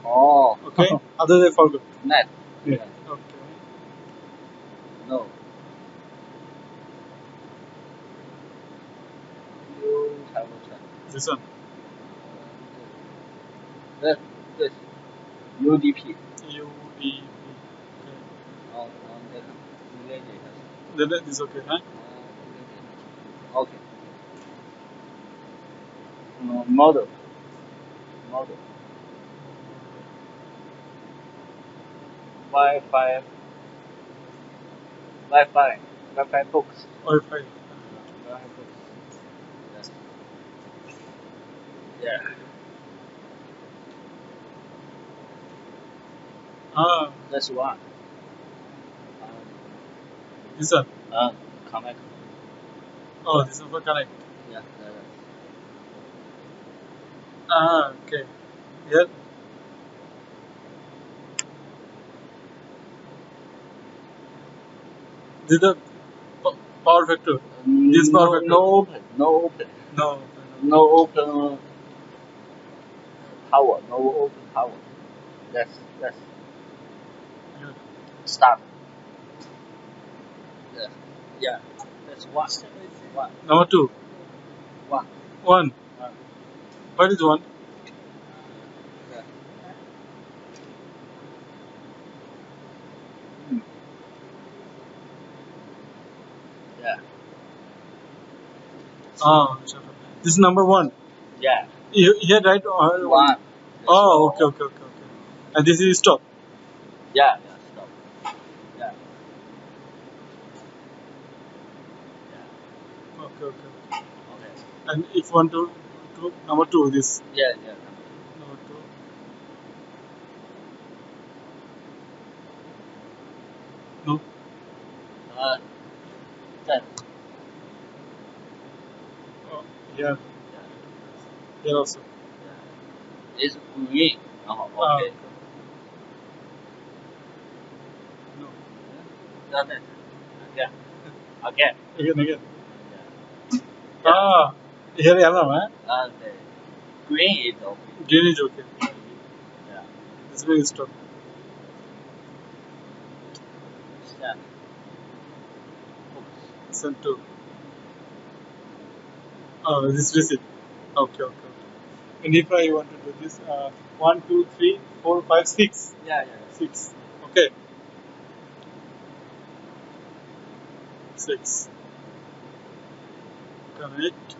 Oh. Okay. Other I forgot. Net. Yeah. Net. Okay. No. You have a chance. This one. This. UDP. UDP. Okay. That. That is okay, huh? Okay. Model. Model. Wi-Fi. Wi-Fi. Wi-Fi books. Wi-Fi. Wi-Fi books. Yes. Yeah. Ah, That's one. this one. Connect. Oh, this one for connect. Yeah. Ah, okay. Yeah. This is the power factor. This power factor. No open. No open. No. No open power. No open power. That's Yeah. start. Yeah. That's one. One. Number two. One. One. What is one? Yeah. Yeah. Ah, shut up. This is number one. Yeah. Here, right? One. Oh, okay. And this is stop. Yeah. Stop. Yeah. Okay. Okay. And if you want to number two, this Yeah. number two. No. Ten. Oh, here. Yeah. Here also. It's green. Ah, Okay. No. Done it. Again. Again. Yeah. Ah, here yellow, huh? Okay. Green is okay. Green is okay. Yeah. This way is stop. Yeah. This one two. Oh, this receipt. Okay. And if I want to do this, 1, 2, 3, 4, 5, 6. Yeah. 6. Okay. 6. Connect.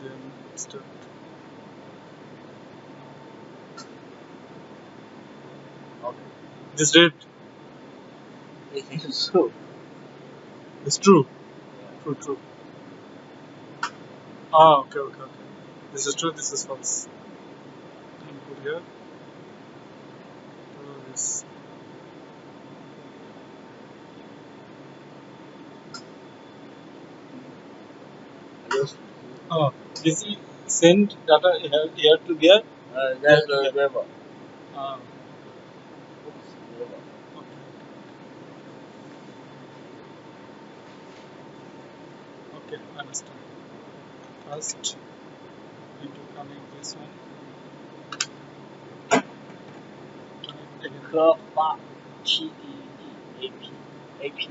Then start. Okay. This red It is true. is true. True. Ah, okay. This is true. This is false. Input here. Do this. Yes. Oh, this is send data here to there. That's the river. Ah, River. okay. Understand. First, need to connect this one. Connect again. Club TDD AP.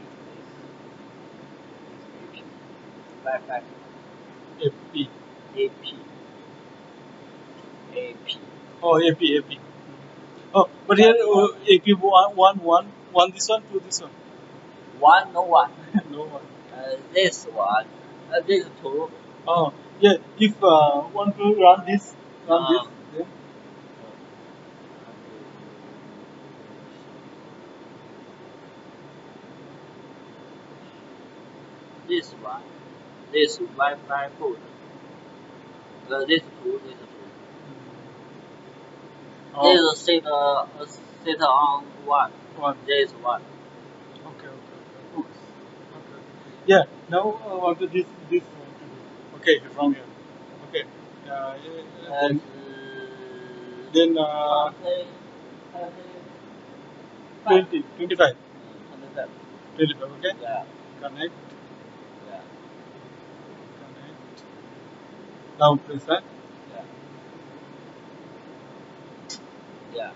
Wi-Fi. FP. AP. Oh, AP. Oh, but here AP one this one, two this one. One, no one. No one. This one. This two. Oh, yeah. If want to run this, then This one. This Wi-Fi code. This two. oh, This set on one. one. This one. Okay. Yeah. Now want to this one to do. Okay, from here. Okay. And Then 20, 25. 25. Okay. Yeah. Connect. Yeah. Now press that. Yeah. Yeah.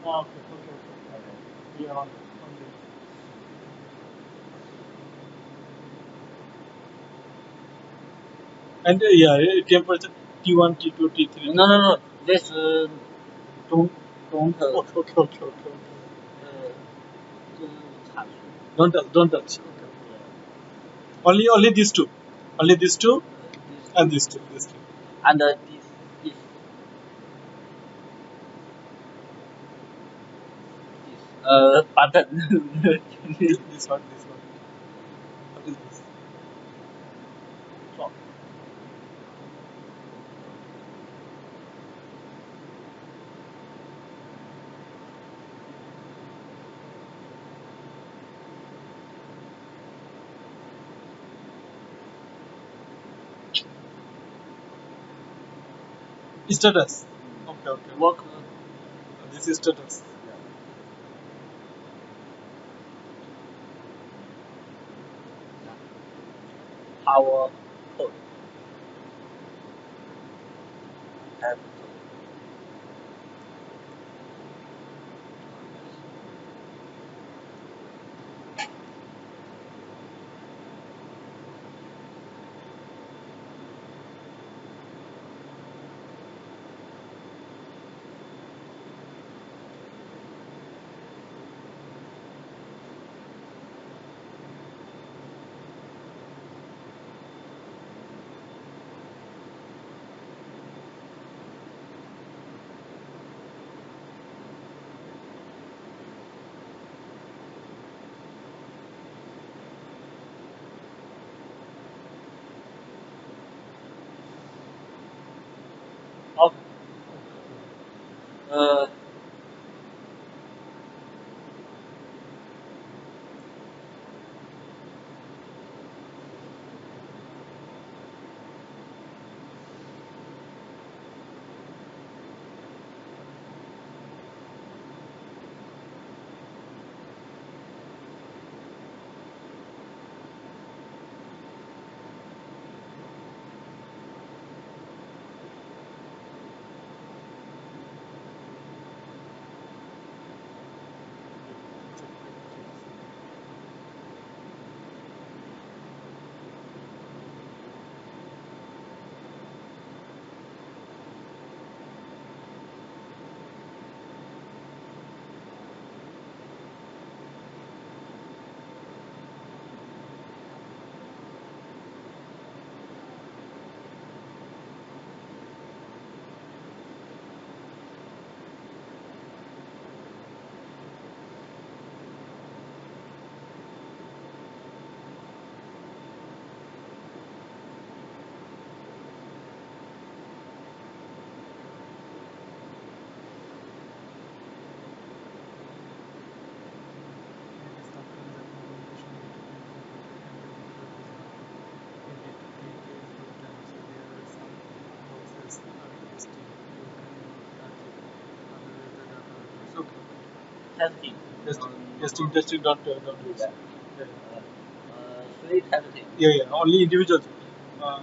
Okay, okay. Yeah, on the. And yeah, temperature T1, T2, T3. No. This don't Okay, okay, okay, okay, okay. 这阐述 Don't touch. Okay. Only these two. Only these two and these two. These two. and this button. This one, this one. What is this? Clock. Status. Okay, okay. Work. This is status. Power code. Have Off. testing. Testing. Don't do this. Yeah. Three testing. Yeah. Only individuals. No.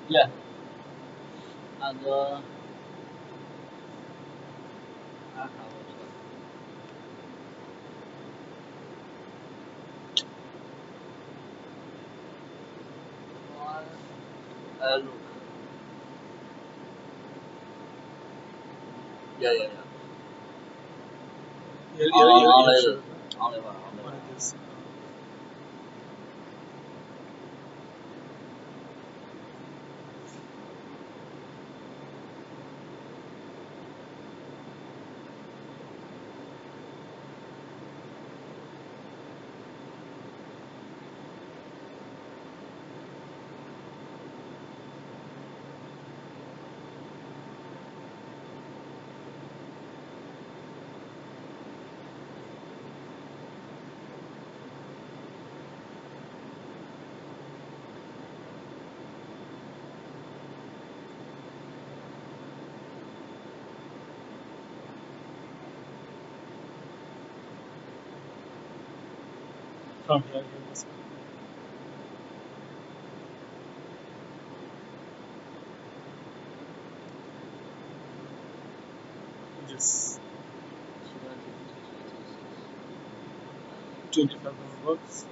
Yeah. And I have one. Look. Yeah. Only Sure. only one. Only this. From here, this one. Yes. 25 number works.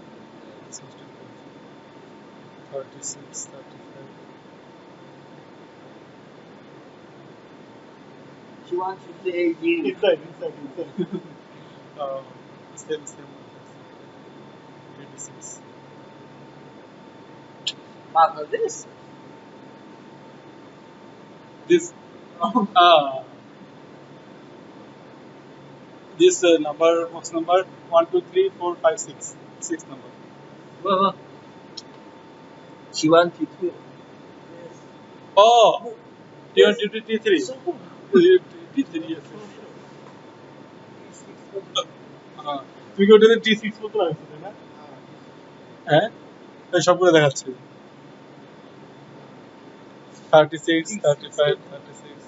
36, 35. She wants to say again. Inside. Same. 26. But this. This. This number, box number 1, 2, 3, 4, 5, 6. 6 number. Well, she wanted to. Yes. Oh! You Yes. want to do T3? So cool. T3, yes. তুমি কি ওটাতে T6 মতো লাগছে তাই না? হ্যাঁ এই সবগুলো দেখাচ্ছে 36, 35, 36.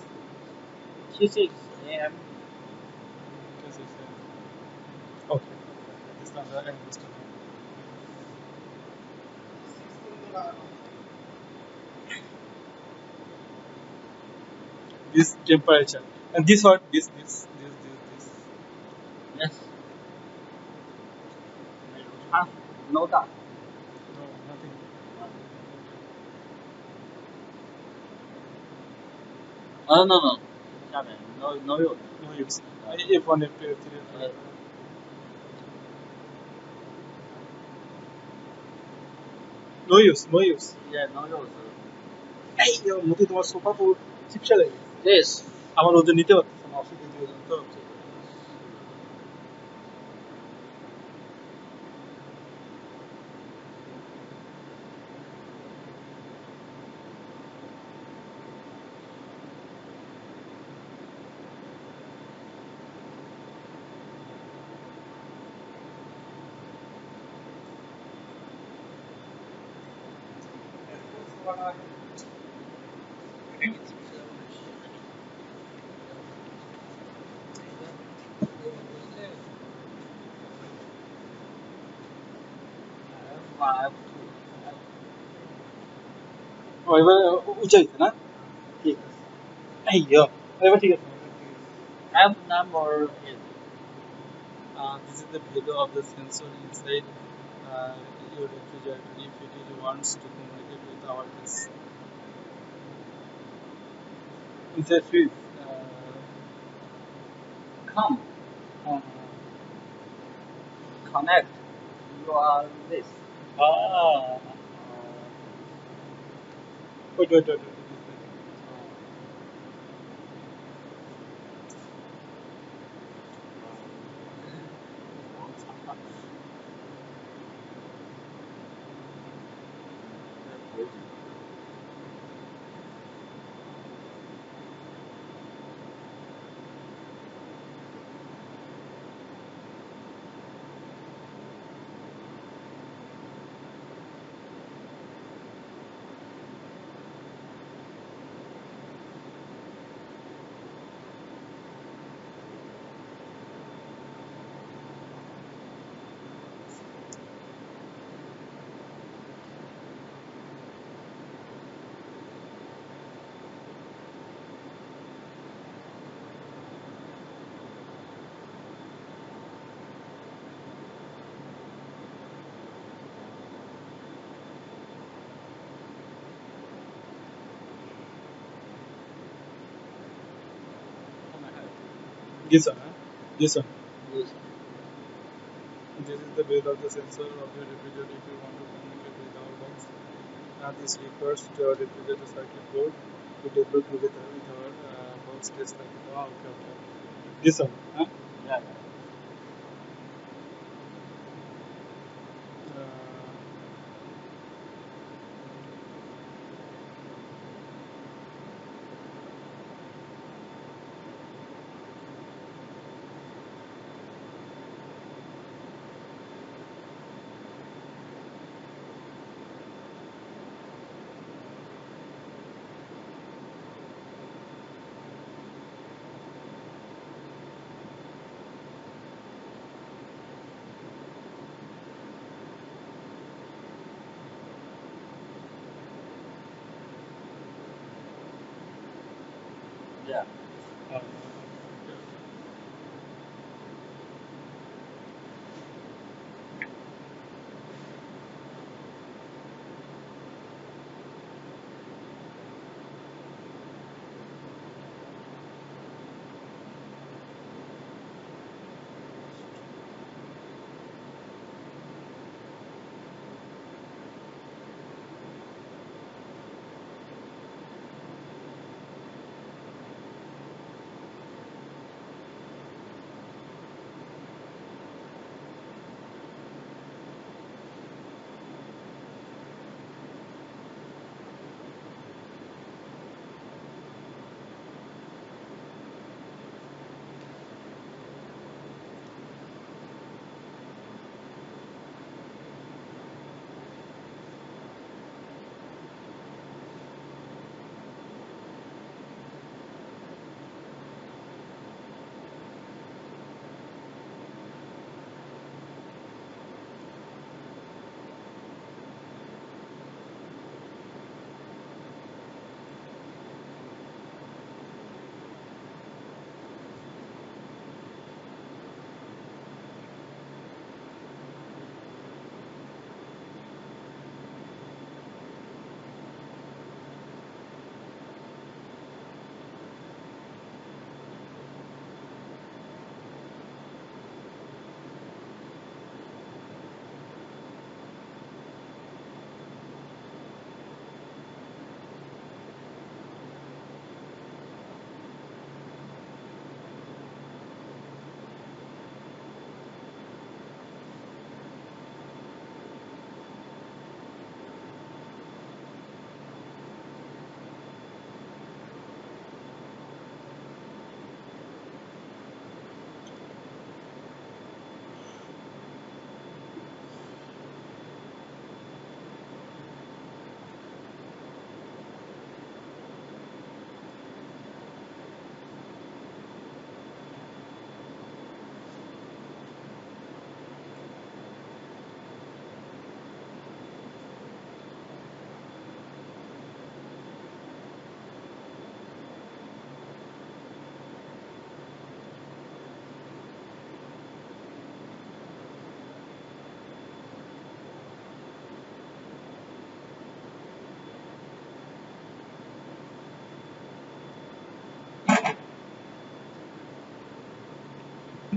T6 AM. Okay. This number and this number. This temperature. And this what? This. Yes. No doubt. No, nothing. No. 下面 no use. No use. F1, F2, F3, F4. No use. Yeah, no use. এই মতি তোমার sofa তো চিপসা লাগে Yes. আমার ওদের নিতে পারতেছে না অফিসে দিয়ে দেন তো এবার উঁচাইছে না ঠিক এই এবার ঠিক আছে F number is this is the value of the sensor inside your refrigerator if it is wants to communicate with our this inside fridge come connect. You are this. wait. This one, huh? This one. Yes. This is the base of the sensor of your refrigerator if you want to communicate with our box. Now this refers to our refrigerator circuit board to develop together with our box test like okay. This one, huh? Yeah.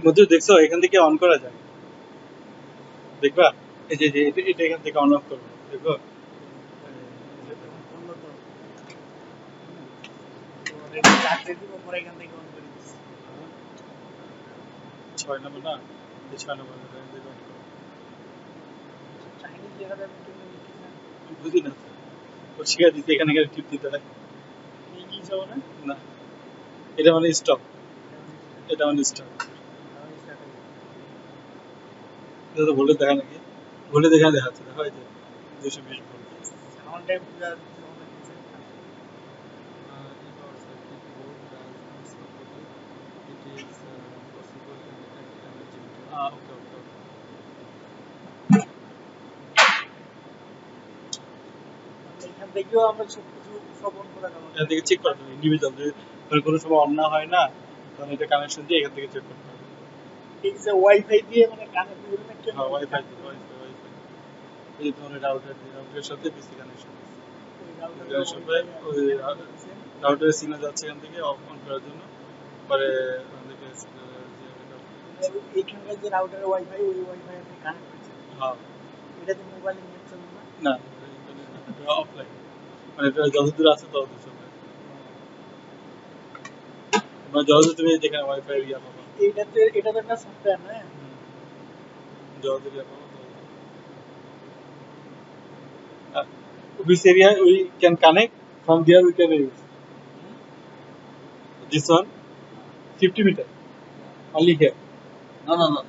মধ্যে দেখছো এখান থেকে on করা যায়, দেখবা এই যে এটা এখান থেকে অন অফ করবো, দেখো ছয় নম্বর না, এই 6 নম্বর এখান থেকে on করবো। বুঝি না ও শিখা দিতে এখানে গেলে টিপ দিতে হয় না, এটা মানে স্টপ, এটা মানে স্টপ। এটা তো ভোল্টেজ দেখা নাকি, ভোল্টেজ এখানে দেখাচ্ছে, দেখো এই যে 220 ভোল্ট। ওকে ওকে ওকে, এখান থেকে চেক করতে হবে ইন্ডিভিজুয়াল, যদি কোনো সময় অন না হয় না তখন এটা কানেকশন দিয়ে এখান থেকে চেক করতে হবে। ওয়াইফাই দিয়ে ওয়াইফাই এই যে তোমার রাউটারের সাথে পিসি কানেকশন, ওই রাউটারের সিগন্যাল যাচ্ছে এখান থেকে অফ অন করার জন্য, পরে আমাদেরকে এখানকার যে রাউটারের ওয়াইফাই ওই ওয়াইফাই আপনি কানেক্ট করছেন, হ্যাঁ এটা তো মোবাইলে নেট চলবে না, এটা অফলাইন, মানে এটা যতদূর আছে ততদূর চলবে, মানে যতদূর তুমি যেখানে ওয়াইফাই ইয়া পাবা, এটা তো একটা সফটওয়্যার না, যতদূর ইয়া পাবা which area we can connect, from there we can use this one 50 meter only here. No.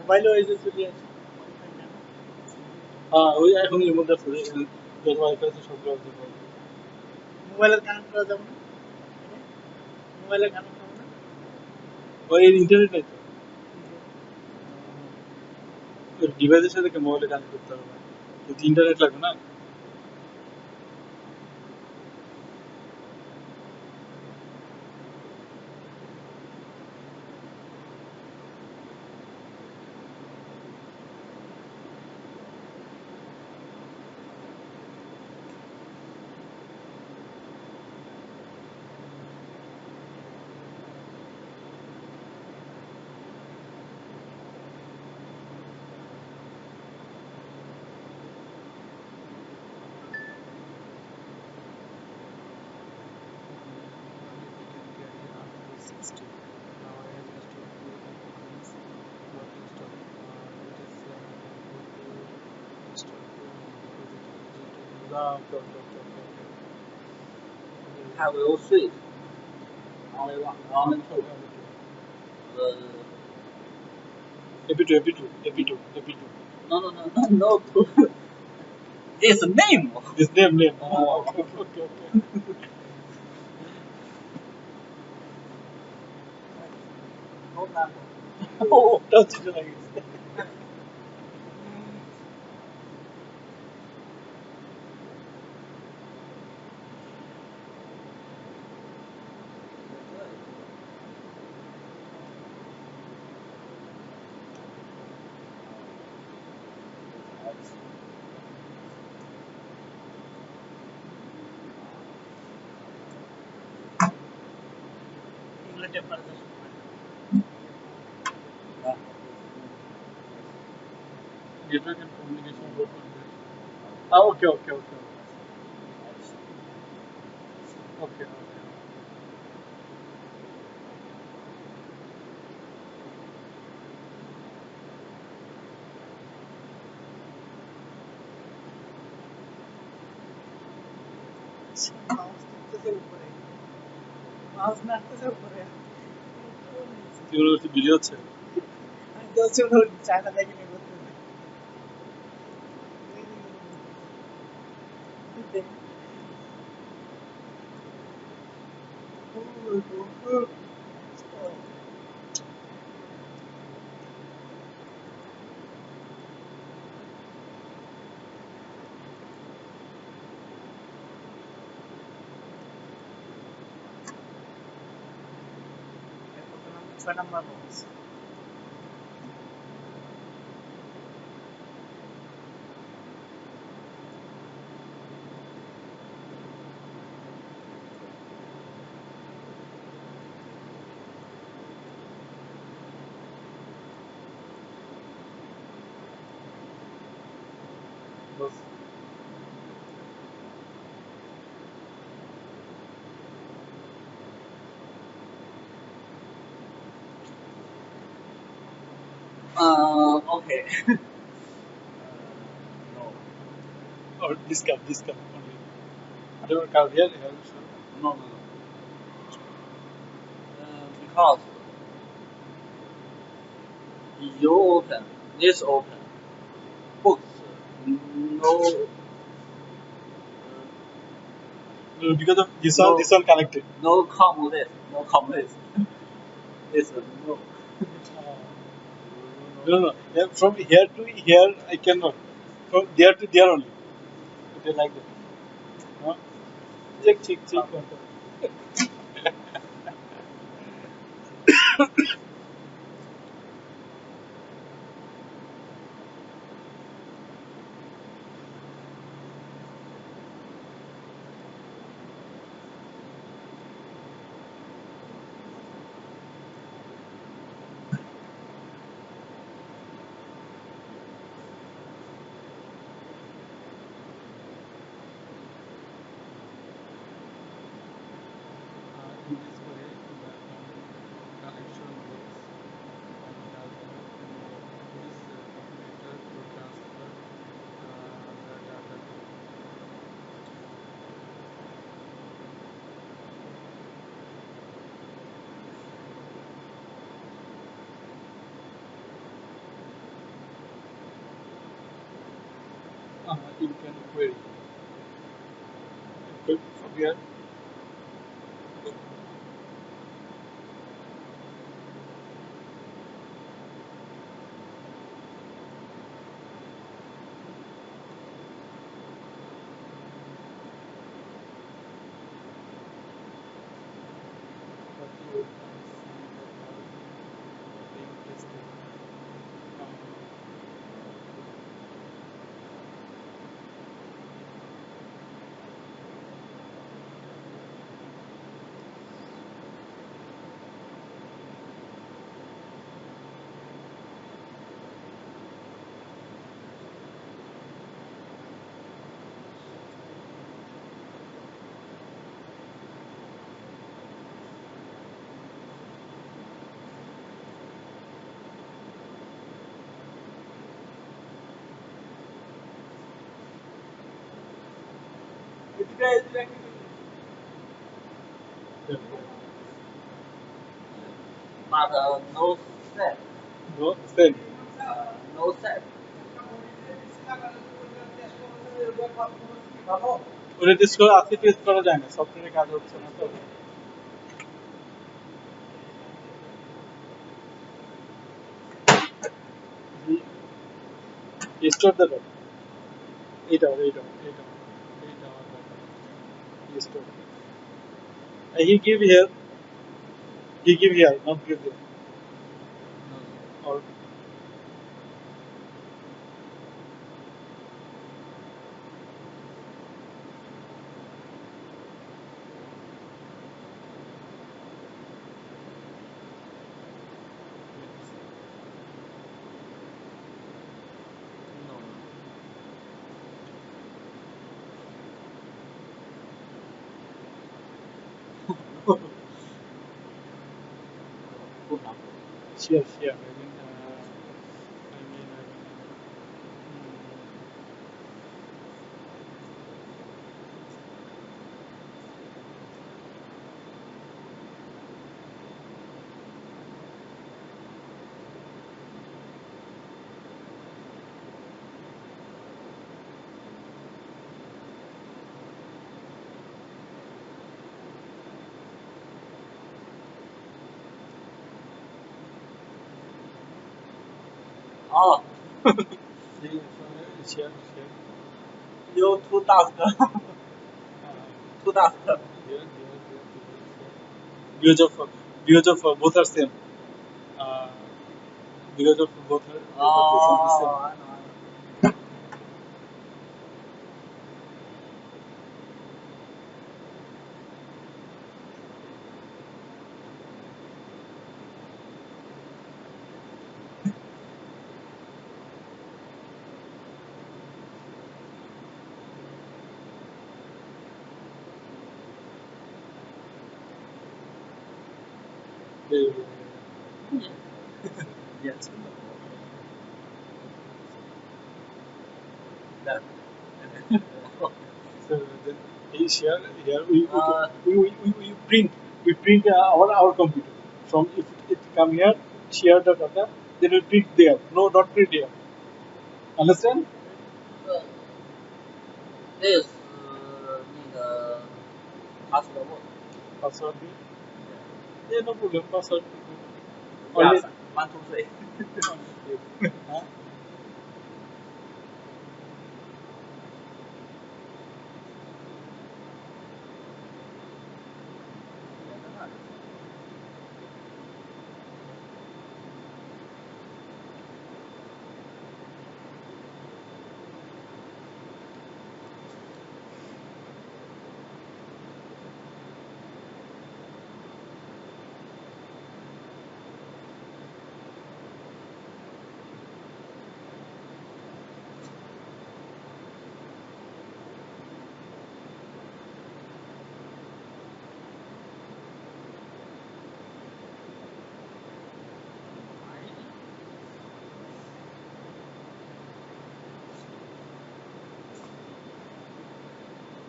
মোবাইলও এই যে চলে আসে, হ্যাঁ ওই এখন এর মধ্যে আছে যত ওয়াইফাই আছে সব ব্যবহার করতে পারবে। মোবাইলের কানেক্ট করা যাবে না, মোবাইলের কানেক্ট হবে না, ওই ইন্টারনেট নাই তো ডিভাইসের সাথে মোবাইলে কানেক্ট করতে হবে, কিন্তু ইন্টারনেট লাগবে না। Have we all switch? Only one and two. AP2. No. It's a name. This name. Oh. Okay. Oh, touch it like this. Network and communication both on there. Okay. Okay. এগুলো হচ্ছে video হচ্ছে, China দেখি 5 number box. बस Okay. No. or this cup only. Whatever card here, here so No. Because you open, this open, books, no, because of this No. one, this one connected. no comment, no comment. It's a no. No. Yeah, from here to here, I cannot. From there to there only. Okay, like that. Huh? Check. In this way, the collection works this computer to transfer the data to you can query. Click from here. But you will see the code being tested. But no set. No, same. No set. ওটা test করে আজকে test করা যায় না সফটওয়্যারে কাজ হচ্ছে না তো স্টোর দ্য ডট এইটা store he give here not give there or share Oh, share you two task. Two task. views of both are same Uh, because of both are facing the Oh, same. I know. They, Yeah. Yes. That. so then here Uh, we print our computer from if it come here share the data then we print there no not print here understand uh, this need password. password yeah no problem password Yeah, only 1, 2, 3. huh?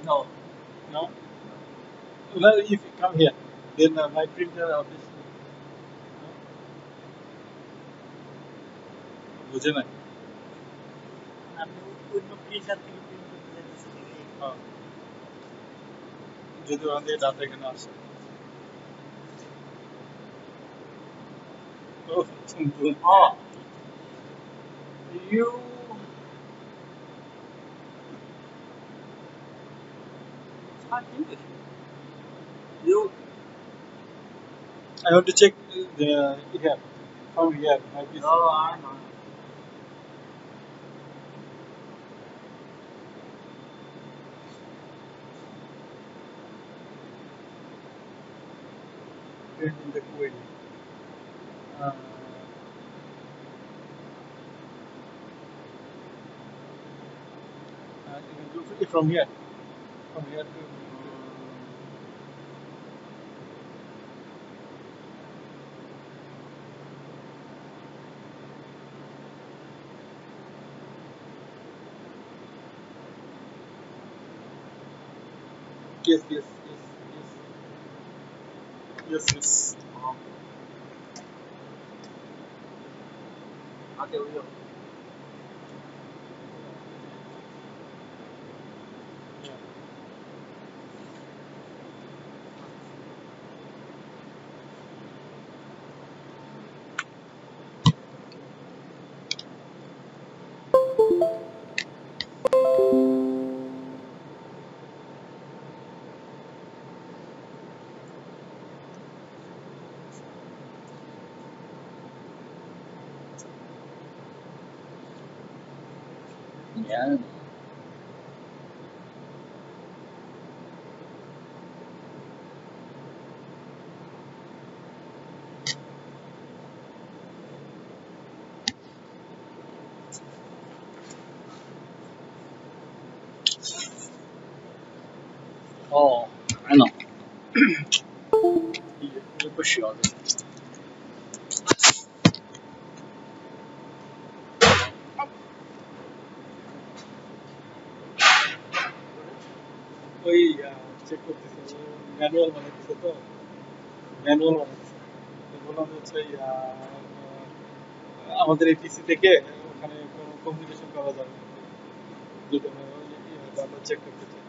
No. no well if you come here then my printer obviously বুঝে না আমি অন্য printer থেকে print করতে যাচ্ছি নাকি? যদি ওখান থেকে ডাটা এখানে আসে ও Oh, you can't English. You I want to check the here from here my PC. no, I know. Print in the query. Uh, you can do it from here. From here to yes, yes, yes, yes, yes, yes. Okay, we go. Yeah. Yeah. Oh, I know. 这不需要的。ওই check করতেছে manual বানাইতেছে তো manual বানাইতেছে তো বললাম যে হচ্ছে আমাদের এই পিসি থেকে ওখানে কোনো কমিউনিকেশন করা যাবে না যদি আমরা ডাটা চেক করতে চাই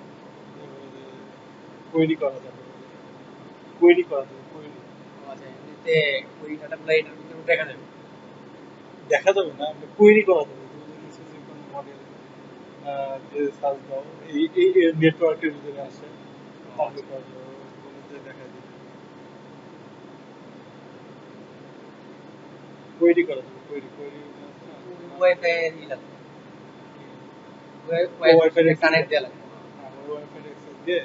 কোয়েরি করা যাবে কোয়েরি করা যাবে কোয়েরি আচ্ছা, এমনিতে ওই ডাটাগুলো এটার ভিতরে দেখা যাবে। দেখা যাবে না আমরা কোয়েরি করা যাবে তুমি কিছু যে কোনো মডেল যে সার্চ দাও এই নেটওয়ার্কের ভিতরে আসে তাহলে বলে যে দেখা দিবে কোয়েরি করা যাবে, কোয়েরি কোয়েরি ওয়াইফাই ই লাগবে, ওয়াইফাই ওয়াইফাই কানেক্ট দেওয়া লাগবে। ওয়াইফাই অ্যাক্সেস দিয়ে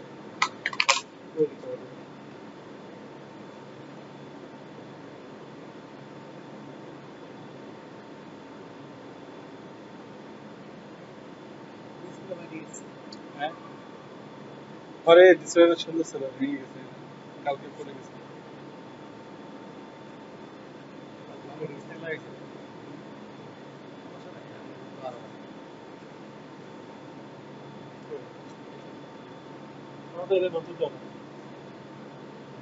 কোয়েরি করা যাবে। হ্যাঁ পরে ডিসপ্লে সুন্দর ছিল, ভেঙে গেছে, কালকে পড়ে গেছে। আমাদের এটা নতুন জানা,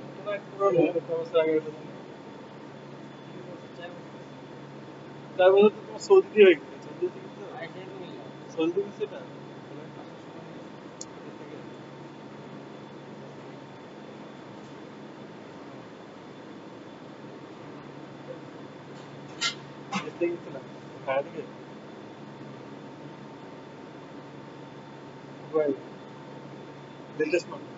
নতুন এক পুরনো, 4 বছর আগে এটা জানা। 4 বছর তো তোমার সৌদি দিয়ে হয়ে গেছে, সৌদি থেকে সৌদি গেছে এটা দেখতে গেছিলাম ভাড়া থেকে মোবাইল লেটেস্ট মডেল।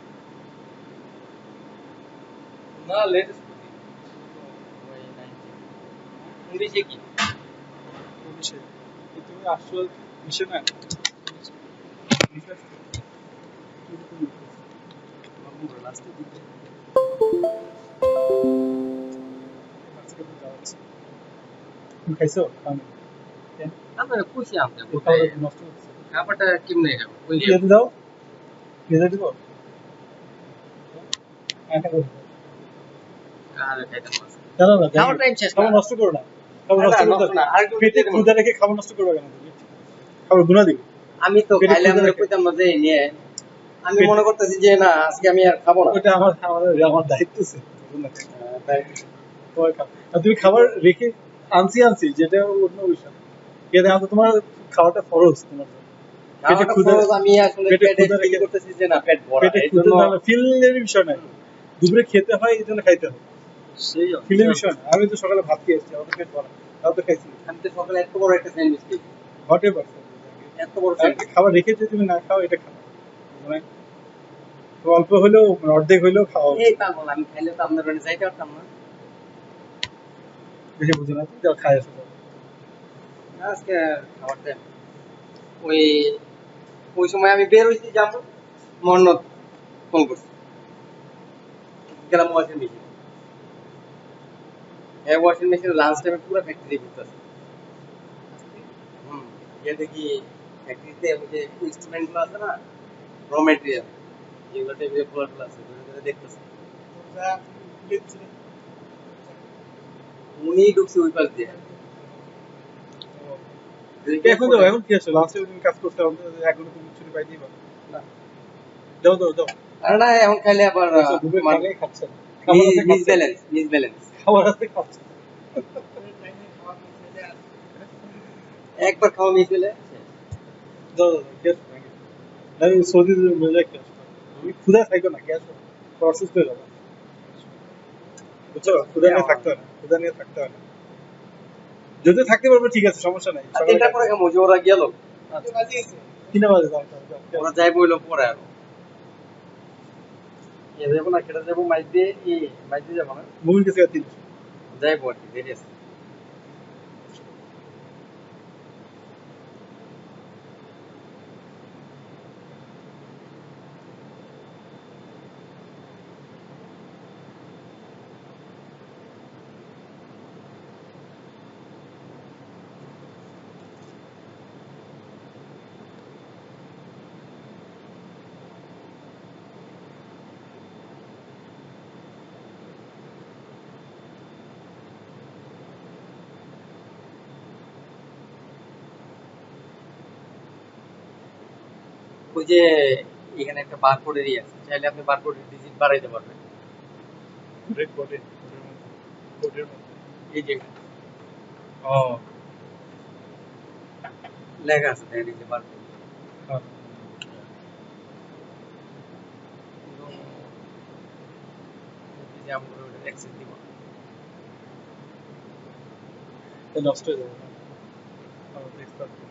না লেটেস্ট ওই 19 কি 19-এ তুমি আসছো মিশে না লাস্টে দিকে তুমি খাইছো? আমি আমরা খুশি আমরা নষ্ট হচ্ছে, খাবারটা কেমনে খাবো ওই যে খেতে দাও, খেতে দিব একটা করে আর খাইতাম না জানো না, খাওয়ার টাইম শেষ খাবার না নষ্ট করো না, খাবার নষ্ট না, করতে না, আর একটু পেটে দিতে ক্ষুধা রেখে খাবার নষ্ট করবে কেন তুমি? খাবার গুণা দিবে। আমি তো পেটে খাইলে ক্ষুধা আমরা রেখে। কইতাম না যে নিয়ে আমি মনে করতেছি যে না আজকে আমি আর খাবো না ওটা আমার দায়িত্ব আছে, তাই তোমার আর তুমি খাবার রেখে আনছি যেটা অন্য বিষয়, কিন্তু এখন তো তোমার খাওয়াটা ফরজ তোমার জন্য। পেটে খাওয়াটা ক্ষুধা, খরচ আমি আসলে পেটে পেটে ক্ষুধা ফিল রেখে, করতেছি যে না পেট ভরা পেটে এই ক্ষুধা জন্য না ফিলের বিষয় নাই, দুপুরে খেতে হয় এই জন্য খাইতে হয়, সেই ফিলের বিষয় না। আমি তো সকালে ভাত খেয়ে এসেছি, আমার তো পেট ভরা, তাও তো খাইছি, আমি তো সকালে এত বড় একটা স্যান্ডউইচ খেয়েছি ঘটে পারছে। এত বড় স্যান্ডউইচ খাবার রেখে যদি তুমি না খাও এটা খাও, মানে তো অল্প হলেও মানে অর্ধেক হলেও খাওয়া উচিত। এই পাগল আমি খাইলে তো আপনার বাড়ি যাইতে পারতাম না বেশি বুঝো না, তুমি যাও খাই আসো যাও। আজকে খাবার টাইম ওই ওই সময় আমি বের হইছি যাবো মন্নত ফোন করছি গেলাম ওয়াশিং মেশিন এই ওয়াশিং মেশিন লাঞ্চ টাইমে পুরো ফ্যাক্টরি ঘুরতেছে গিয়ে দেখি ফ্যাক্টরিতে ওই যে ইনস্ট্রুমেন্ট গুলো আছে না র মেটেরিয়াল যেগুলো টেবিলে খোলা টোলা আছে ধরে ধরে দেখতেছে উনি ঢুকছে ওই পাশ দিয়ে এখন যাও, এখন কি আছে, লাস্টে তুমি কাজ করতে হবে, এখনো তুমি ছুটি পাই দিবা না, যাও যাও যাও। আর না এখন খাইলে আবার দুপুরে খাইলেই খাচ্ছে না, খাবার আছে মিস খাচ্ছে না। ব্যালেন্স খাবার আছে খাচ্ছে না। একবার খাওয়া মিস হলে যাও যাও যাও, খেয়ে আসো, নাকি নাকি সৌদি মজা খেয়ে আসো, তুমি ক্ষুধা খাইতো না, খেয়ে আসো, প্রসেস করে যাবো, বুঝছো? ক্ষুধা নিয়ে থাকতে হয় না, ক্ষুধা নিয়ে থাকতে হয় না, যদি থাকতে পারবে ঠিক আছে, সমস্যা নাই। আর তিনটা পরে খাবো যে ওরা গেল কিনা বাজে যাও যাও, যাও, যাও। ওরা যাইবো হইলো পরে আরো এ যাবো না কেটে যাবো মাইক দিয়ে মাইক দিয়ে যাবো না মুভির কাছে 3 যাইবো আর কি দেরি আছে ওই যে এখানে একটা বারকোড এরিয়া আছে চাইলে আপনি বারকোডের ডিজিট বাড়াইতে পারবেন রেড কোটের কোটের মধ্যে। এই যে ও লেখা আছে দেখেন এই যে বারকোড হ্যাঁ। যে আমরা ওটা অ্যাক্সেস দিব তো নষ্ট হয়ে যাবে না। আমার দেখতে হবে।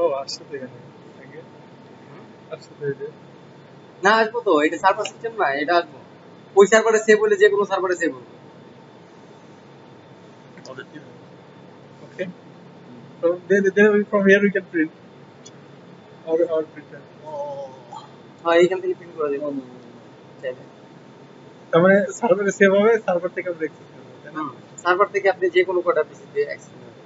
ও আসছে তো এখানে আগে আসছে তো এই যে না আসবো তো, এটা সার্ভার সিস্টেম না, এটা আসবো ওই সার্ভারে সেভ হলে যে কোনো সার্ভারে সেভ হবে। okay. So then from here we can print or printer. হ্যাঁ এইখান থেকে প্রিন্ট করা যাবে চাইলে। তার মানে সার্ভারে সেভ হবে, সার্ভার থেকে আমরা অ্যাক্সেস করব, তাই না? সার্ভার থেকে আপনি যে কোনো কটা পিসিতে অ্যাক্সেস করতে পারবেন।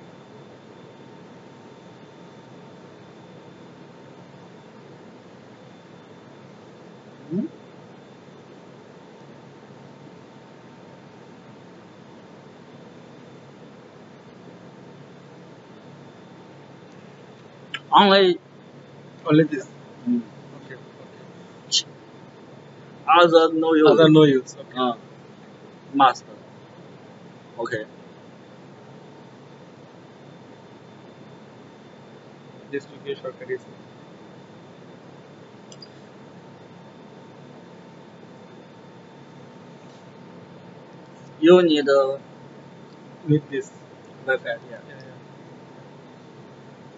Only this. Okay. Other no use. Other no use. Okay. Master. Okay. This to be সরকারি আছে। You need With this. Wi-Fi. Yeah. Yeah.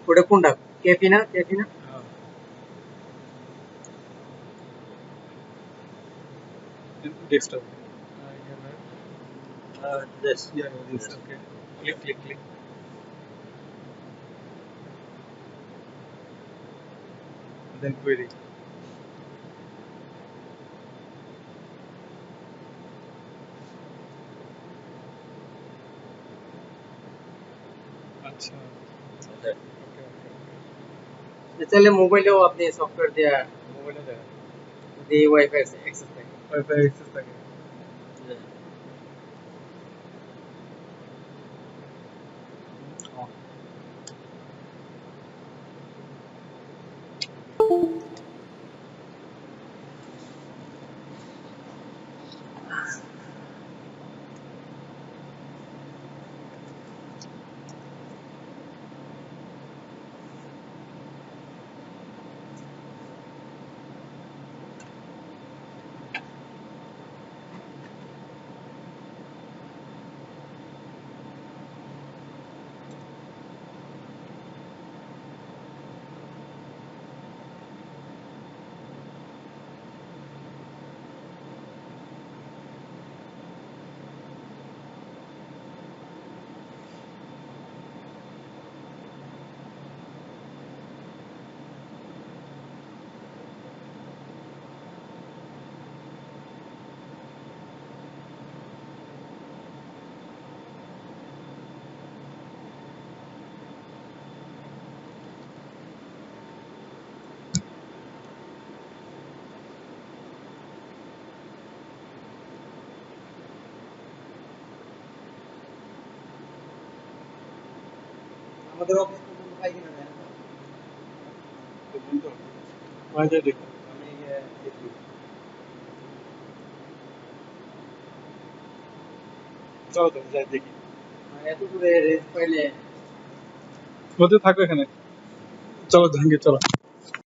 ওটা কোনটা? ক্যাফিনা ক্যাফিনা Desktop. This. Yeah, this. Okay. Click. Then query. আচ্ছা। Okay. Okay. চাইলে মোবাইলেও আপনি software দিয়ে মোবাইলে দেখা যদি ওয়াইফাই অ্যাক্সেস থাকে। ওয়াইফাই অ্যাক্সেস থাকে। Yeah. Oh. আমাদের অফিস পর্যন্ত পাই কিনা জানি না। তো বন্ধু আমাদের দেখো আমি দেখি চলো তো যাই দেখি। এত দূরে রেঞ্জ পাইলে বন্ধু থাকো এখানে, চলো জাহাঙ্গীর চলো।